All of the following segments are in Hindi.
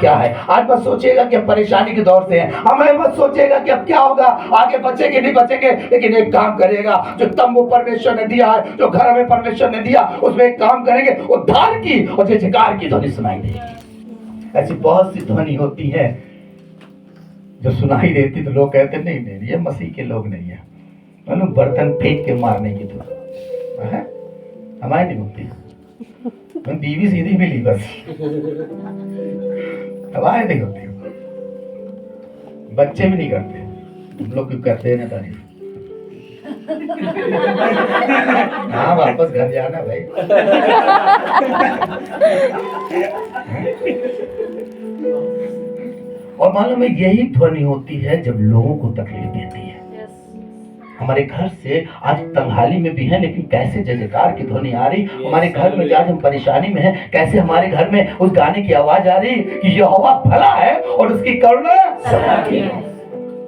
क्या है। आज मत सोचिएगा कि हम परेशानी के दौर से हैं, हमें मत सोचिएगा कि अब क्या होगा, आगे बचेंगे नहीं बचेंगे, लेकिन एक काम करेगा। जो तंबू परमेश्वर ने दिया है, जो घर में परमेश्वर ने दिया, उसमें एक काम करेंगे, उद्धार की और जयजयकार की ध्वनि सुनाई देगी। ऐसी बहुत सी ध्वनि होती है जो सुनाई देती तो लोग कहते नहीं नहीं ये मसीह के लोग नहीं है, मतलब बर्तन फेंक के मारने की ध्वनि है। हमारी नहीं होती, बीवी सीधी मिली बस, हवाएं नहीं होती, बच्चे भी नहीं करते। तुम लोग क्यों करते हैं ना तारीफ? हाँ वापस घर जाना भाई। और मालूम है यही ध्वनि होती है जब लोगों को तकलीफ देती है। हमारे घर से आज तंगहाली में भी है, लेकिन कैसे जय जयकार की ध्वनि आ रही हमारे घर में। आज हम परेशानी में हैं, कैसे हमारे घर में उस गाने की आवाज आ रही कि यहोवा भला है और उसकी करुणा सदा की है।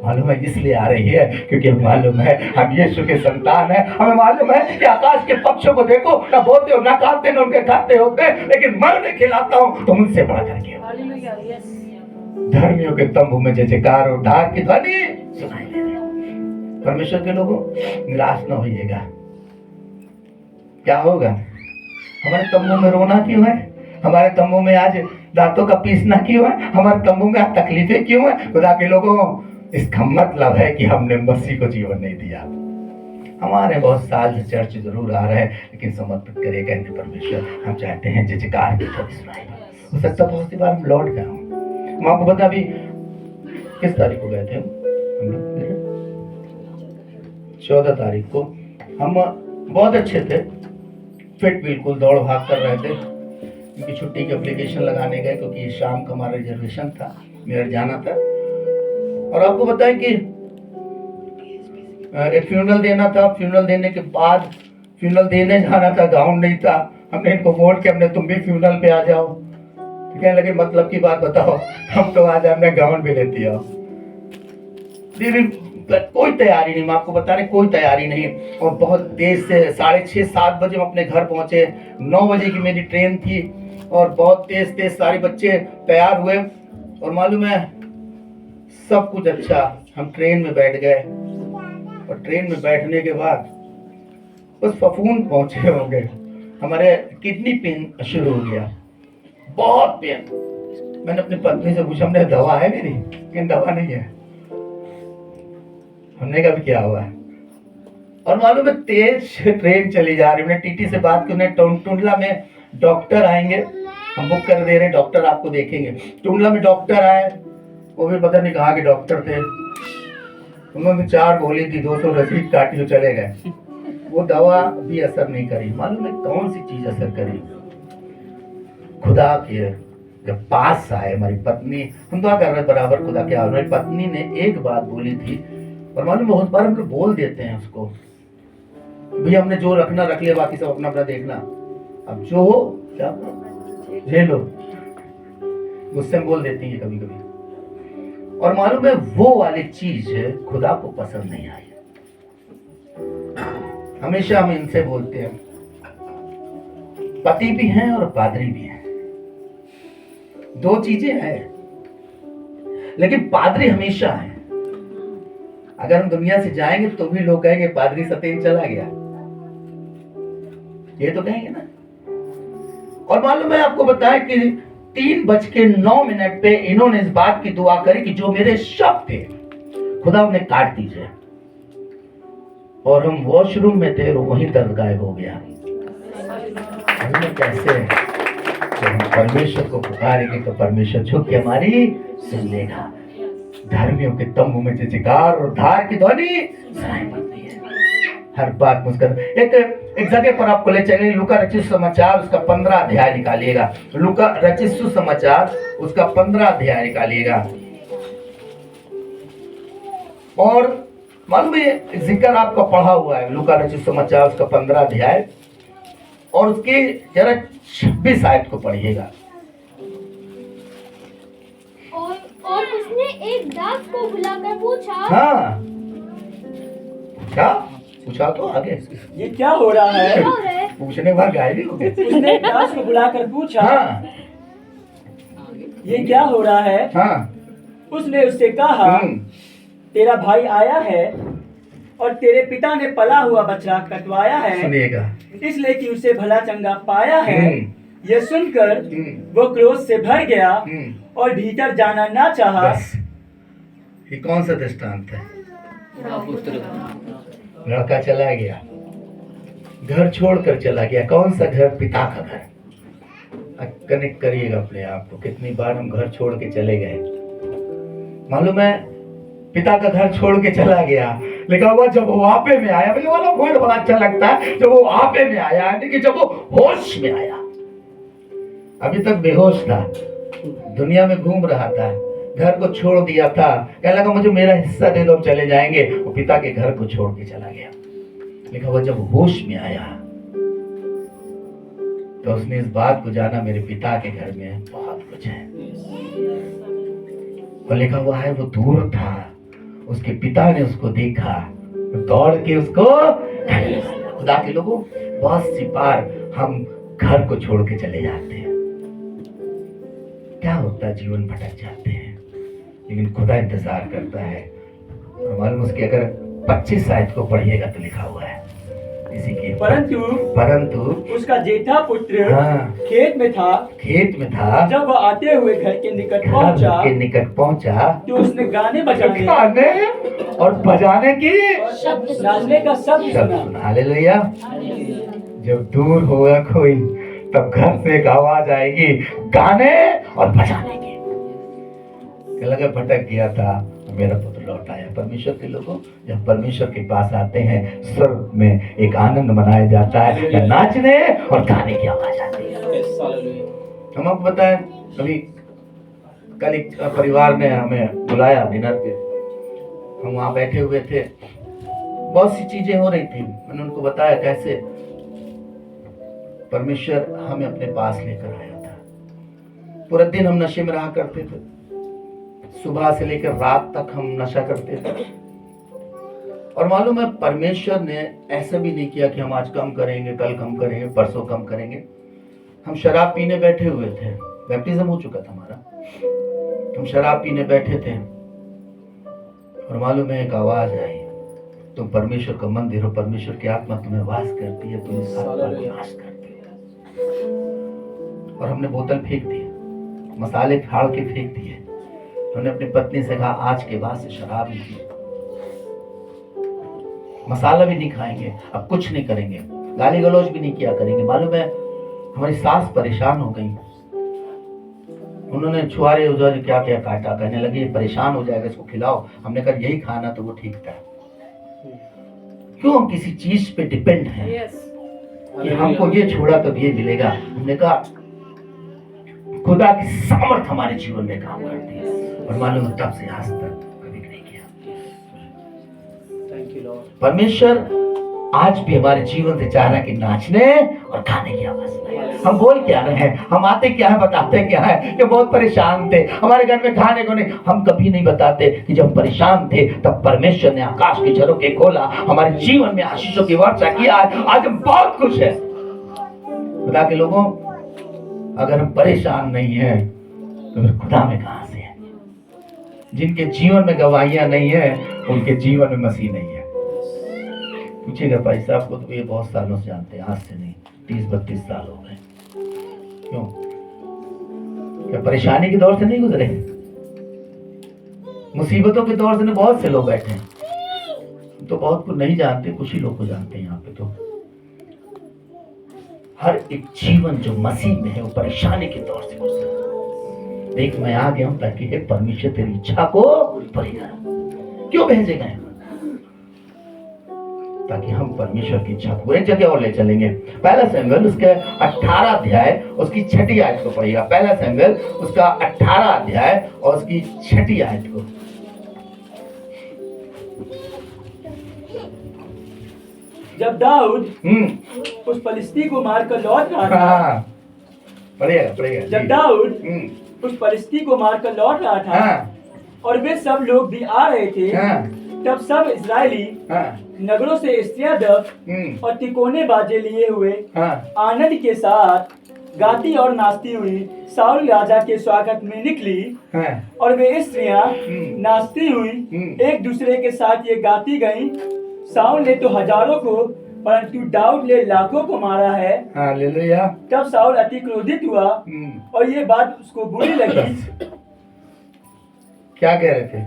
मालूम है इसलिए आ रही है क्योंकि हमें मालूम है हम यीशु के संतान हैं। हमें मालूम है कि आकाश के पक्षियों को देखो, ना बोते हो ना खाते, ना उनके खाते होते, लेकिन मैं उन्हें खिलाता हूँ तो मुझसे बढ़ा करके। धर्मियों के तंबू में जय जयकार और उद्धार की ध्वनि सुनाई दे रही। परमेश्वर के लोगों निराश न होइएगा। क्या होगा? हमारे तंबू में रोना क्यों है? हमारे तंबू में आज दांतों का पीसना क्यों है? हमारे तंबू में आज तकलीफें क्यों है? खुदा के लोगों, इसका मतलब है कि हमने मसीह को जीवन नहीं दिया। हमारे बहुत साल से चर्च जरूर आ रहे हैं, लेकिन समर्पित करे कहते परमेश्वर हम चाहते हैं जय जयकार की ध्वनि सुनाई। हो सकता बहुत सी बार हम लौट गए हूँ। हम आपको बता अभी किस तारीख को गए थे हम लोग? 14 तारीख को। हम बहुत अच्छे थे, फिट, बिल्कुल दौड़ भाग कर रहे थे। क्योंकि छुट्टी की एप्लीकेशन लगाने गए क्योंकि शाम का हमारा रिजर्वेशन था, मेरा जाना था। और आपको बताएं कि एक फ्यूनरल देना था। फ्यूनरल देने के बाद फ्यूनरल देने जाना था, गाउन नहीं था। हमने इनको फोन किया, हमने तुम भी फ्यूनरल पे आ जाओ। कहने लगे मतलब की बात बताओ, हम तो आज हमने गाउन भी लेती आओ। कोई तैयारी नहीं, मैं आपको बता रहे कोई तैयारी नहीं। और बहुत देर से 6:30-7 बजे हम अपने घर पहुंचे। 9 बजे की मेरी ट्रेन थी और बहुत तेज सारे बच्चे तैयार हुए। और मालूम है सब कुछ अच्छा, हम ट्रेन में बैठ गए और ट्रेन में बैठने के बाद बस फफूंद पहुंचे होंगे, हमारे किडनी पेन शुरू हो गया, बहुत पेन। मैंने अपनी पत्नी से पूछा हमने दवा है मेरी? लेकिन दवा नहीं है। हमने कहा क्या हुआ है? और मालूम है तेज ट्रेन चली जा रही। हमने टीटी से बात की, उन्हें टुंडला में डॉक्टर आएंगे, हम बुक कर दे रहे हैं, डॉक्टर आपको देखेंगे। टुंडला में डॉक्टर आए, वो भी पता नहीं कहाँ के डॉक्टर थे। उन्होंने 4 गोली दी, 200 रसीद काटी तो चले गए। वो दवा भी असर नहीं करी। मालूम है कौन सी चीज असर करी? खुदा के जब पास आए हमारी पत्नी, हम दुआ कर रहे बराबर खुदा के, हमारी पत्नी ने एक बात बोली थी। और मालूम बहुत बार हम लोग बोल देते हैं उसको, भैया हमने जो रखना रख लिया, बाकी सब अपना अपना देखना, अब जो हो क्या झेलो, गुस्से में बोल देती है कभी कभी। और मालूम है वो वाली चीज खुदा को पसंद नहीं आई। हमेशा हम इनसे बोलते हैं, पति भी हैं और पादरी भी हैं, 2 चीजें हैं, लेकिन पादरी हमेशा है। अगर हम दुनिया से जाएंगे तो भी लोग कहेंगे पादरी सतेन चला गया, ये तो कहेंगे ना। और मालूम है आपको बताया कि 3:09 पे इन्होंने इस बात की दुआ करी कि जो मेरे शब्द थे खुदा उन्हें काट दीजिए। और हम वॉशरूम में थे, वहीं दर्द गायब हो गया। कैसे परमेश्वर को पुकारेंगे तो परमेश्वर झुक के हमारी सुन लेगा। धर्मियों के तंबू में जयजयकार और उद्धार की ध्वनि सुनाई पड़ती है। हर बात मुस्कुर। एक जगह पर आपको ले चले, लूका रचित सुसमाचार उसका 15 अध्याय निकालिएगा। लूका रचित सुसमाचार उसका 15 अध्याय निकालिएगा। और मालूम है जिक्र आपका पढ़ा हुआ है, लूका रचित सुसमाचार उसका 15 अध्याय और उसके जरा 26 आयत को पढ़िएगा। और उसने एक दास को बुलाकर पूछा। हाँ पूछा तो आगे ये क्या हो रहा है? पूछने के बाद गायब ही हो गए। उसने एक दास को बुलाकर पूछा, हाँ ये क्या हो रहा है? हाँ। उसने उससे कहा, तेरा भाई आया है और तेरे पिता ने पला हुआ बछड़ा कटवाया है, सुनिएगा, इसलिए कि उसे भला चंगा पाया है। ये सुनकर वो क्रोध से भर गया और भीतर जाना ना चाहा। बस ये कौन सा दृष्टांत है? लड़का चला गया, घर छोड़कर चला गया। कौन सा घर? पिता का घर। कनेक्ट करिएगा अपने आप को, कितनी बार हम घर छोड़ के चले गए। मालूम है, पिता का घर छोड़ के चला गया, लेकिन वो जब वो आपे में आया, मुझे वाला वर्ड बड़ा अच्छा लगता है, जब वो आपे में आया, यानी कि जब वो होश में आया। अभी तक बेहोश था, दुनिया में घूम रहा था, घर को छोड़ दिया था, कहने लगा मुझे मेरा हिस्सा दे दो, हम चले जाएंगे। वो पिता के घर को छोड़ के चला गया, लेकिन वो जब होश में आया तो उसने इस बात को जाना, मेरे पिता के घर में बहुत कुछ है। और लिखा हुआ है वो दूर था, उसके पिता ने उसको देखा, दौड़ के उसको। खुदा के लोगों, बहुत सी बार हम घर को छोड़ के चले जाते हैं। क्या होता है? जीवन भटक जाते हैं, लेकिन खुदा इंतजार करता है। और मालूम उसके अगर 25 आयत को पढ़िएगा तो लिखा हुआ है इसी के, परंतु उसका जेठा पुत्र हाँ, खेत में था। जब वह आते हुए घर के निकट पहुंचा तो उसने गाने बजाने और बजाने की नाचने का शब्द सुना। हालेलुया। जब दूर होगा कोई, तब घर से एक आवाज आएगी, गाने और बजाने की। क्या लगा? भटक गया था, मेरा पुत्र लौट आया। परमेश्वर के लोगों, जब परमेश्वर के पास आते हैं, स्वर्ग में एक आनंद मनाया जाता है, या नाचने और गाने की आवाज आती है। हम आपको बताएं, कभी कल एक परिवार ने हमें बुलाया डिनर पे, हम वहाँ बैठे हुए थे, बहुत सी चीजें हो रही थी। मैंने उनको बताया कैसे परमेश्वर हमें अपने पास लेकर आया था। पूरा दिन हम नशे में रहा करते थे, सुबह से लेकर रात तक हम नशा करते थे। और मालूम है, परमेश्वर ने ऐसा भी नहीं किया कि हम आज कम करेंगे, कल कम करेंगे, परसों कम करेंगे। हम शराब पीने बैठे हुए थे, बैप्टिज्म हो चुका था हमारा, हम शराब पीने बैठे थे, और मालूम है एक आवाज आई, तुम परमेश्वर का मंदिर हो, परमेश्वर की आत्मा तुम्हें वास करती है, तुम इस आत्मा को नाश करती हो। और हमने बोतल फेंक दी, मसाले फाड़ के फेंक दिए। हमने अपनी पत्नी से कहा, आज के बाद से शराब नहीं पी, मसाला भी नहीं खाएंगे, अब कुछ नहीं करेंगे, गाली गलौज भी नहीं किया करेंगे। मालूम है, हमारी सास परेशान हो गई, उन्होंने छुआरे उजारे क्या क्या काटा, कहने लगी ये परेशान हो जाएगा, इसको खिलाओ। हमने कहा यही खाना तो वो ठीक था। क्यों हम किसी चीज पे डिपेंड हैं कि हमको ये छोड़ा तो ये मिलेगा। हमने कहा खुदा की सामर्थ हमारे जीवन में काम करती है, और मालूम तब से आज तक कभी नहीं किया। परमेश्वर आज भी हमारे जीवन से चाह रहा है कि नाचने और गाने की आवाज सुनाए। हम बोल क्या रहे हैं, हम आते क्या है, बताते क्या है कि बहुत परेशान थे, हमारे घर में खाने को नहीं। हम कभी नहीं बताते कि जब परेशान थे तब परमेश्वर ने आकाश के झरोखे खोला, हमारे जीवन में आशीषों की वर्षा किया। आज हम बहुत खुश है। खुदा के लोगों, अगर हम परेशान नहीं है तो फिर खुदा में कहां से है? जिनके जीवन में गवाहियां नहीं है, उनके जीवन में मसीह नहीं है। पूछिएगा भाई साहब को, तो ये बहुत सालों से जानते हैं, आज से नहीं, 30-32 साल हो गए। क्यों? क्या परेशानी के दौर से नहीं गुजरे? मुसीबतों के दौर से नहीं। बहुत से लोग बैठे हैं तो बहुत को नहीं जानते, कुछ ही लोग को जानते हैं यहाँ पे। तो हर एक जीवन जो मसीह में है वो परेशानी के दौर से गुजरा। देख, मैं आ गया हूं ताकि हे परमेश्वर तेरी इच्छा को पूरी कर। क्यों भेजे गए? ताकि हम परमेश्वर की इच्छा को एक जगह और ले चलेंगे। पहला शमूएल उसके 18 अध्याय उसकी 6 आयत को पढ़िएगा। पहला शमूएल उसका 18 अध्याय और उसकी 6 आयत को। जब दाऊद उस फलिस्ती को मारकर लौट रहा था, पढ़िएगा। जब दाऊद उस फलिस्ती को मारकर लौट रहा था और वे सब लोग भी आ रहे थे, तब सब इस्राएली नगरों से स्त्रियां डफ और तिकोने बाजे लिए हुए आनंद के साथ गाती और नाचती हुई साउल राजा के स्वागत में निकली हाँ, और वे स्त्रियां नाचती हुई हम्म। एक दूसरे के साथ ये गाती गईं, साउल ने तो हजारों को परंतु दाऊद ने लाखों को मारा है। हालेलुया। तब साउल अति क्रोधित हुआ और ये बात उसको बुरी लगी। क्या कह रहे थे?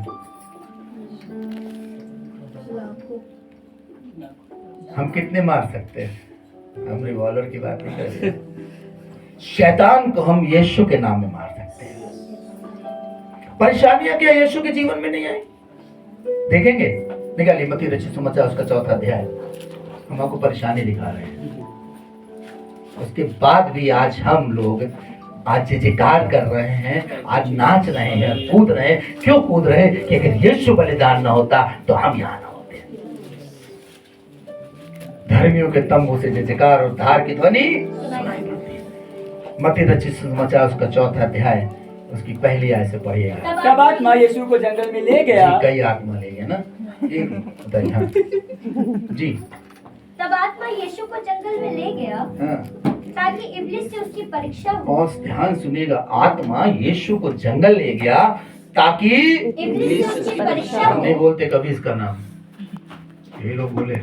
हम कितने मार सकते हैं? हम रिवॉल्वर की बात नहीं कर रहे। शैतान को हम यीशु के नाम में मार सकते हैं। परेशानियां क्या यीशु के जीवन में नहीं आई? देखेंगे, निकालिए मत्ती रचित सुसमाचार उसका 4था अध्याय। हम आपको परेशानी दिखा रहे हैं। उसके बाद भी आज हम लोग आज जयकार कर रहे हैं, आज नाच रहे हैं, कूद रहे हैं। क्यों कूद रहे हैं? कि अगर यीशु बलिदान न होता तो हम यहाँ न होते। धर्मियों के तंबू से जयकार और धार की ध्वनि सुनाई देती है। मत्ती रचित सुसमाचार उसका 4था अध्याय उसकी पहली आयत से पढ़िएगा। तब आत्मा यीशु को जंगल में ले गया। जी, कई आत्मा ले गया ना, एक बताइए। हाँ जी। तब आत्मा यीशु को जंगल में ले गया हाँ, ताकि इब्लिस से उसकी परीक्षा हो। और ध्यान सुनिएगा, आत्मा यीशु को जंगल ले गया ताकि इब्लिस से उसकी परीक्षा हम नहीं हो। बोलते कभी इसका नाम, ये लोग बोले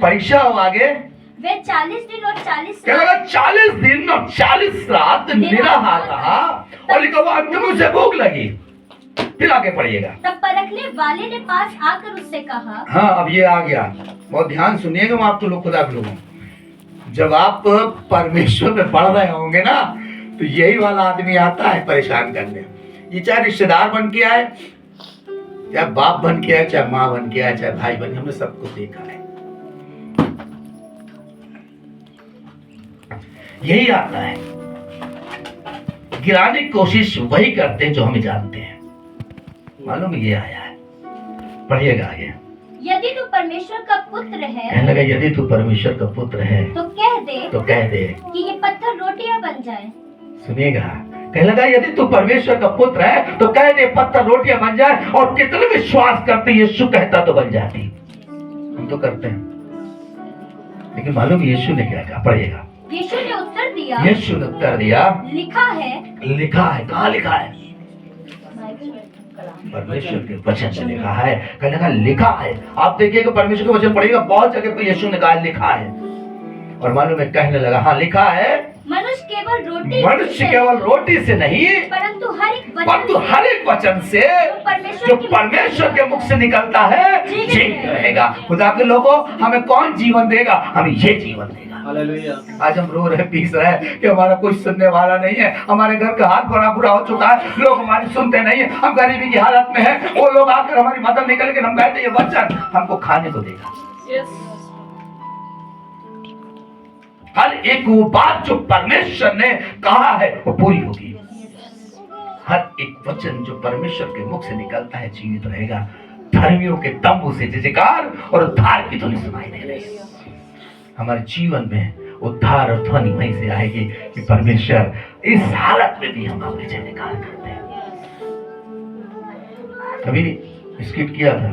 परीक्षा हो। आगे वे 40 दिन और 40 क्या लगा? 40 दिन और 40 रात निराहार रहा और लिखा हुआ अंत में उसे भूख लगी। फिर आगे पढ़िएगा। तब परखने वाले ने पास आकर उससे कहा। हाँ, अब ये आ गया, बहुत ध्यान सुनिएगा। मैं आप तो लोग खुदा के लोग, जब आप परमेश्वर में पढ़ रहे होंगे ना, तो यही वाला आदमी आता है परेशान करने। ये चाहे रिश्तेदार बन के आए, चाहे बाप बन के आए, चाहे माँ बन के आए, चाहे भाई बन के, हमने सबको देखा है। यही आता है, गिराने की कोशिश वही करते हैं जो हमें जानते हैं। मालूम है, ये आया है। पढ़िएगा आगे। यदि तू परमेश्वर का पुत्र है, कहने लगा यदि तू परमेश्वर का पुत्र है तो कह दे कि ये पत्थर रोटियां बन जाए। सुनिएगा, कहने लगा यदि तू परमेश्वर का पुत्र है तो कह दे पत्थर रोटियां बन जाए। और कितने विश्वास करते यीशु कहता तो बन जाती। हम तो करते हैं, लेकिन मालूम यीशु ने क्या कहा? पढ़िएगा। यीशु ने उत्तर दिया, यीशु ने उत्तर दिया, लिखा है। लिखा है। कहाँ लिखा है? परमेश्वर के वचन से लिखा है। कहने लगा लिखा है। आप देखिएगा, परमेश्वर के वचन पढ़िएगा, बहुत जगह पे यीशु ने कहा लिखा है। और मालूम है, कहने लगा हाँ लिखा है, मनुष्य केवल रोटी से नहीं परंतु हर एक वचन से जो परमेश्वर के मुख से निकलता है जीवित रहेगा। खुदा के लोगों, हमें कौन जीवन देगा? हमें ये जीवन देगा। आज हम रो रहे, पीस रहे हैं कि हमारा कोई सुनने वाला नहीं है। हमारे घर का हाथ बड़ा बुरा हो चुका है, लोग हमारी सुनते नहीं है, हम गरीबी की हालत में है। वो लोग आकर हमारी मदद निकल के हम कहते ये वचन हमको खाने को देगा। हर एक वो बात जो परमेश्वर ने कहा है वो पूरी होगी। हर एक वचन जो परमेश्वर के मुख से निकलता है जीवित रहेगा। धर्मियों के तंबू से जयकार और उद्धार की ध्वनि सुनाई दे रही है। हमारे जीवन में उद्धार और ध्वनि वहीं से आएगी कि परमेश्वर इस हालत में भी हम अपने जय निकाल करते हैं। कभी स्किप किया था,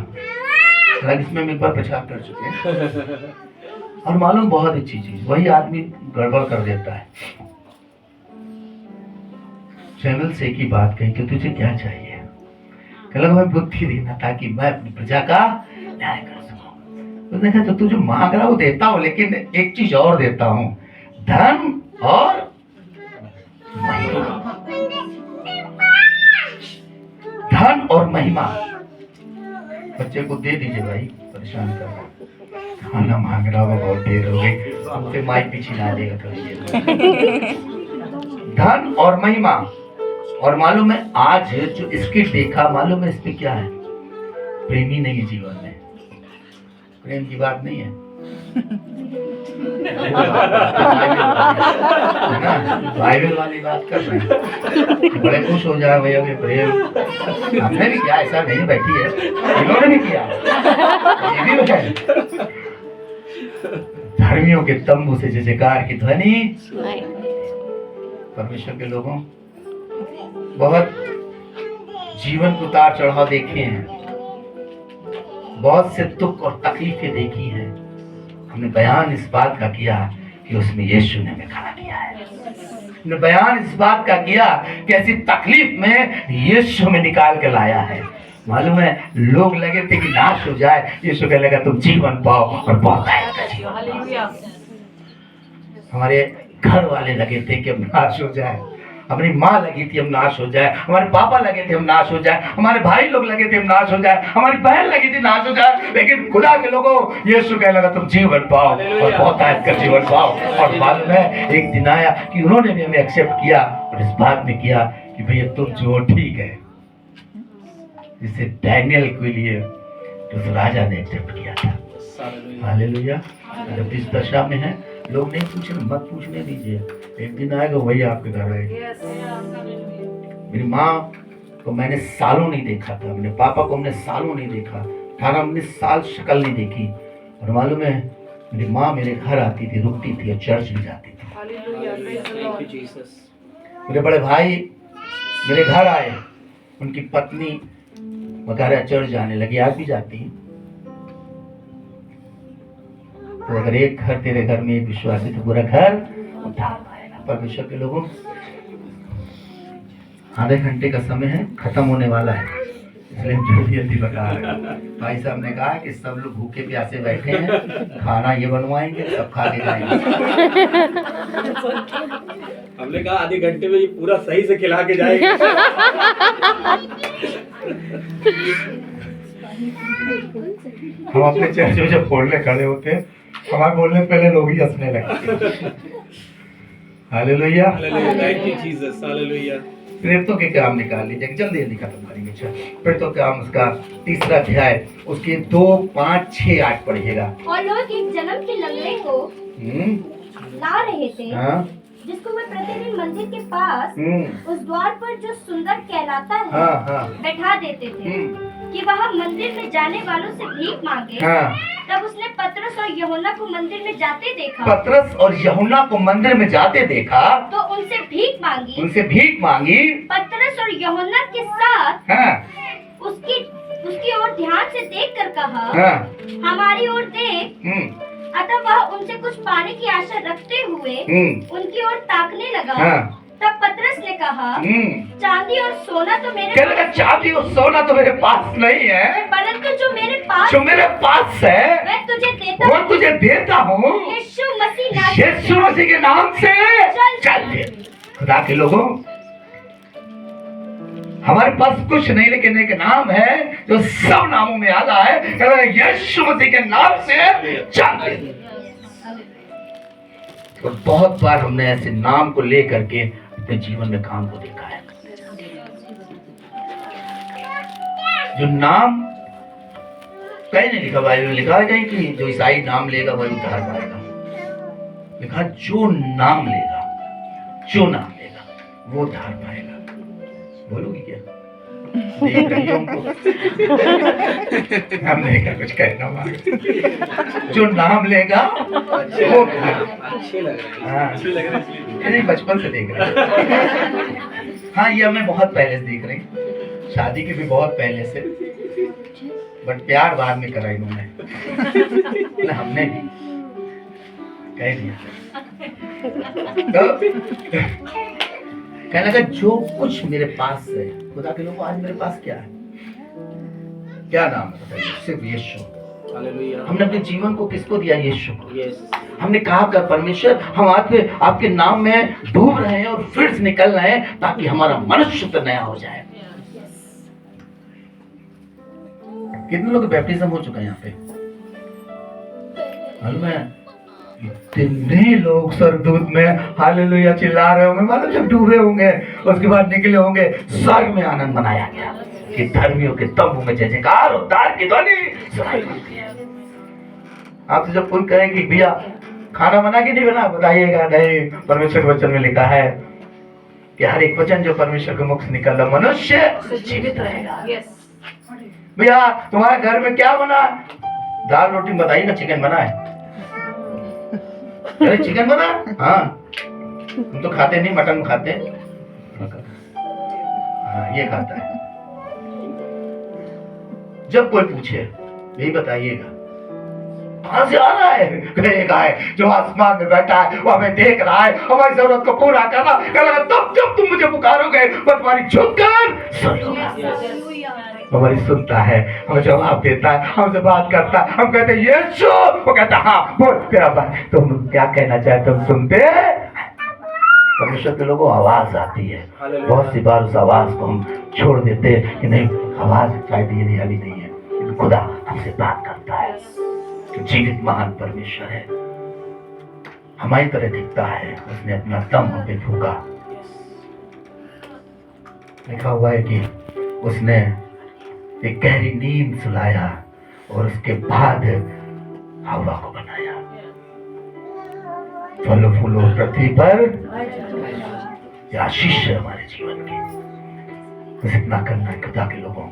इसमें एक बार प्रचार कर चुके हैं और मालूम बहुत अच्छी चीज, वही आदमी गड़बड़ कर देता है। चैनल से की बात कही कि तुझे क्या चाहिए? कहला मैं बुद्धि देना ताकि मैं अपनी प्रजा का न्याय कर सकूं। उसने कहा तो तू जो मांग रहा वो देता हूं, लेकिन एक चीज और देता हूं, धन और महिमा। धन और महिमा। बच्चे को दे दीजिए भाई, परेशान कर रहा है। खाना मांग रहा होगा, बहुत देर हो गई, हमसे माइक पीछे ना देगा थोड़ी। धन और महिमा। और मालूम है आज जो स्किट देखा, मालूम है इसमें क्या है? प्रेम ही नहीं है जीवन में, प्रेम की बात नहीं है बाइबल वाली बात कर रहे हैं। बड़े खुश हो जाए भैया भी प्रेम, हमने भी किया, ऐसा नहीं बैठी है, इन्होंने भी किया, ये भी है। धर्मियों के तंबू से जयकार की ध्वनि। परमेश्वर के लोगों, बहुत जीवन को उतार चढ़ाव देखे हैं, बहुत से दुख और तकलीफें देखी हैं। हमने बयान इस बात का किया कि कि उसमें यीशु ने हमें खड़ा किया है। ने बयान इस बात का किया कि ऐसी तकलीफ में यीशु में निकाल के लाया है। मालूम है, लोग लगे थे कि नाश हो जाए, यीशु कहने लगा तुम जीवन पाओ और बहुत का जीवन। हमारे घर वाले लगे थे कि हम नाश हो जाए, हमारी माँ लगी थी हम नाश हो जाए, हमारे पापा लगे थे हम नाश हो जाए, हमारे भाई लोग लगे थे हम नाश हो जाए, हमारी बहन लगी थी नाश हो जाए, लेकिन खुदा के लोगों यीशु कहने लगा तुम जीवन पाओ और बहुत का जीवन पाओ। और मालूम है, एक दिन आया कि उन्होंने भी हमें एक्सेप्ट किया और इस बात में किया कि भैया तुम जो ठीक है, जिसे डैनियल के लिए उस राजा ने एक्सेप्ट किया था। हालेलुया। जब इस दशा में है, लोग नहीं पूछ रहे, मत पूछने दीजिए, एक दिन आएगा वही आपके घर आएगा। मेरी माँ को मैंने सालों नहीं देखा था, मेरे पापा को हमने सालों नहीं देखा, 18-19 साल शक्ल नहीं देखी। और मालूम है, मेरी माँ मेरे घर आती थी, रुकती थी और चर्च भी जाती थी। मेरे बड़े भाई मेरे घर आए, उनकी पत्नी वगैरह चर्च जाने लगी, आज भी जाती है। तो अगर एक घर तेरे घर में एक विश्वासी, तो पूरा घर उद्धार पाएगा। परमेश्वर के लोगों, आधे घंटे का समय है, खत्म होने वाला है, इसलिए जल्दी जल्दी बता रहे हैं। भाई साहब ने कहा कि सब लोग भूखे प्यासे बैठे हैं, खाना ये बनवाएंगे, सब खा के जाएंगे। हमने कहा आधे घंटे में ये पूरा सही से खिला के जाएंगे। हम अपने चर्च में जब बोलने खड़े होते हैं, हमारे बोलने पहले लोग ही हंसने लगते। Hallelujah, thank you Jesus, hallelujah. प्रेरितों के काम निकाल लीजिए, जल्दी जल्दी खत्म करेंगे। प्रेरितों के काम उसका 3रा अध्याय, उसके 2, 5, 6, 8 पढ़िएगा। और लोग एक जन्म के लंगड़े को ला रहे थे, हाँ, जिसको वे प्रतिदिन मंदिर के पास उस द्वार पर जो सुंदर कहलाता है हाँ, बैठा देते थे कि वह मंदिर में जाने वालों से भीख मांगे। हाँ। तब उसने पतरस और यूहन्ना को मंदिर में जाते देखा, पतरस और यूहन्ना को मंदिर में जाते देखा, तो उनसे भीख मांगी। पतरस और यूहन्ना के साथ हाँ, उसकी ओर ध्यान से देखकर कहा, हाँ, हमारी ओर देख। अतः वह उनसे कुछ पाने की आशा रखते हुए उनकी ओर ताकने लगा। हाँ। तब पतरस ने कहा, चांदी और सोना तो चांदी और सोना तो मेरे पास नहीं है, परंतु जो मेरे पास है मैं तुझे देता हूँ। यीशु मसीह के नाम से चल दे। खुदा के लोगों, हमारे पास कुछ नहीं, लेकिन एक नाम है जो सब नामों में आला है, यीशु मसीह के नाम से चल दे। और बहुत बार हमने ऐसे नाम को लेकर के अपने जीवन में काम को देखा है। जो नाम कहीं नहीं लिखा, बाइबल में लिखा है कहीं कि जो ईसाई नाम लेगा वही उद्धार पाएगा। लिखा जो नाम लेगा वो उद्धार पाएगा। बोलोगी क्या? देख रही हो हमको? हमने कहा कुछ कहना मांगा। जो नाम लेगा वो अच्छे लग रहे हैं। नहीं, बचपन से देख रहे हैं। हाँ, ये हमें बहुत पहले से देख रहे हैं, शादी के भी बहुत पहले से, बट प्यार बाद में करा इन्होंने। हमने भी कह दिया। तो कहने लगा जो कुछ मेरे पास है, खुदा के लोगों, आज मेरे पास क्या है? क्या नाम है बताइए? सिर्फ यीशु। हमने अपने जीवन को किसको दिया? यीशु को। हमने कहा कर परमेश्वर, हम आपके नाम में डूब रहे हैं और फिर से निकल रहे हैं ताकि हमारा मनुष्य नया हो जाए। कितने लोग बैप्टिज्म हो चुका है यहाँ पे? मालूम है, इतने लोग सरदूत में हालेलुया चिल्ला रहे होंगे, मालूम जब डूबे होंगे, उसके बाद निकले होंगे, स्वर्ग में आनंद मनाया गया कि धर्मियों के तंबू में जय जयकार उद्धार की ध्वनि सुनाई देती है। आपसे जब कोई कहे कि भैया खाना बना कि नहीं बना, बताइएगा नहीं, परमेश्वर के वचन में लिखा है कि हर एक वचन जो परमेश्वर के मुख से निकलता मनुष्य जीवित रहेगा। भैया तुम्हारे घर में क्या बना? दाल रोटी बताइएगा, चिकन बना है। अरे चिकन बना? हाँ, तुम तो खाते नहीं, मटन खाते हैं। हाँ, ये खाता है। जब कोई पूछे यही बताइएगा। कहां से आ रहा है? एक है जो आसमान में बैठा है, वो हमें देख रहा है, हमारी जरूरत को पूरा करना। कहेगा तब जब तुम मुझे पुकारोगे मैं तुम्हारी झुक कर सुनूंगा। हमारी सुनता है, हमें जवाब देता है, हमसे बात करता है। हम कहते हैं यीशु, वो कहता है हाँ बोल तेरा बात, तुम क्या कहना चाहते हो, तुम सुनते हैं। परमेश्वर के लोगों आवाज आती है, बहुत सी बार उस आवाज को हम छोड़ देते हैं कि नहीं आवाज शायद ये रियली नहीं है, लेकिन खुदा हमसे बात करता है। जीवित महान परमेश्वर है, हमारी तरह दिखता है, उसने अपना दम हम पे फूका। लिखा हुआ है कि उसने एक गहरी नींद सुलाया और उसके बाद हवा को बनाया। फलो फूलो पृथ्वी पर ये आशीष है हमारे जीवन की। बस इतना करना है खुदा के लोगों,